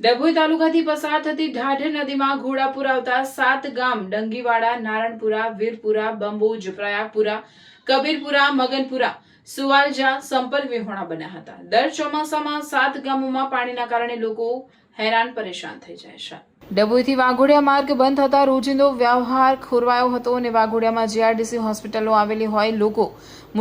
ડભોઈ તાલુકાથી પસાર થતી ઢાઢર નદીમાં ઘોડાપુર આવતા 7 ગામ ડંગીવાડા, નારણપુરા, વીરપુરા, બંબોજ, પ્રયાગપુરા, કબીરપુરા, મગનપુરા, સુવાલજા સંપર્ક વિહોણા બન્યા હતા। દર ચોમાસામાં 7 ગામોમાં પાણીના કારણે લોકો હેરાન પરેશાન થઈ જાય છે। ડભોઈથી વાઘોડિયા માર્ગ બંધ થતા રોજિંદો વ્યવહાર ખોરવાયો હતો અને વાઘોડિયામાં જીઆરડીસી હોસ્પિટલો આવેલી હોય લોકો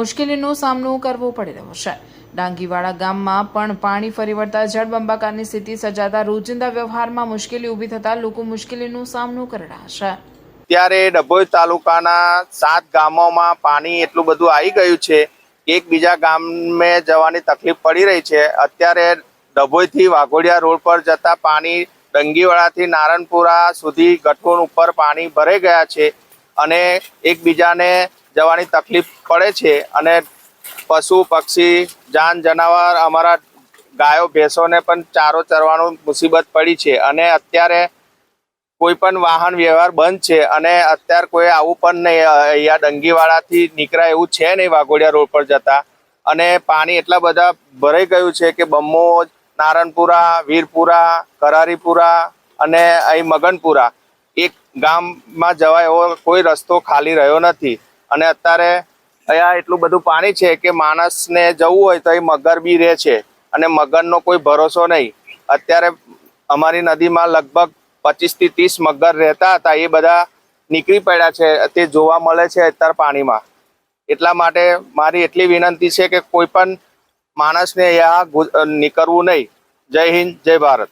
મુશ્કેલીનો સામનો કરવો પડી રહ્યો છે। ડાંગીવાડા ગામમાં પણ પાણી ફરી વળતા જળબંબાકારની સ્થિતિ સર્જાતા રોજિંદા વ્યવહારમાં મુશ્કેલી ઊભી થતા લોકો મુશ્કેલીનો સામનો કરી રહ્યા છે। ત્યારે ડભોઈ તાલુકાના 7 ગામોમાં પાણી એટલું બધું આવી ગયું છે કે એકબીજા ગામે જવાની તકલીફ પડી રહી છે। અત્યારે ડભોઈથી વાઘોડિયા રોડ પર જતા પાણી ડંગીવાડાથી નારણપુરા સુધી ગઠોન ઉપર પાણી ભરાઈ ગયા છે અને એકબીજાને જવાની તકલીફ પડે છે અને પશુ પક્ષી જાન જનાવર અમારા ગાયો ભેંસોને પણ ચારો ચરવાનું મુસીબત પડી છે અને અત્યારે કોઈ પણ વાહન વ્યવહાર બંધ છે અને અત્યારે કોઈ આવું પણ નહીં અહીંયા ડંગીવાડાથી નીકળાય એવું છે નહીં વાઘોડિયા રોડ પર જતા અને પાણી એટલા બધા ભરાઈ ગયું છે કે બંબોજ, નારણપુરા, વીરપુરા, કરારીપુરા અને અહીં મગનપુરા એક ગામમાં જવાય એવો કોઈ રસ્તો ખાલી રહ્યો નથી અને અત્યારે અહીંયા એટલું બધું પાણી છે કે માણસને જવું હોય તો અહીં મગર બી રહે છે અને મગરનો કોઈ ભરોસો નહીં। અત્યારે અમારી નદીમાં લગભગ 25 થી 30 મગર રહેતા હતા, એ બધા નીકળી પડ્યા છે, તે જોવા મળે છે અત્યારે પાણીમાં। એટલા માટે મારી એટલી વિનંતી છે કે કોઈ પણ માણસને અહીંયા નીકળવું નહીં। જય હિન્દ, જય ભારત।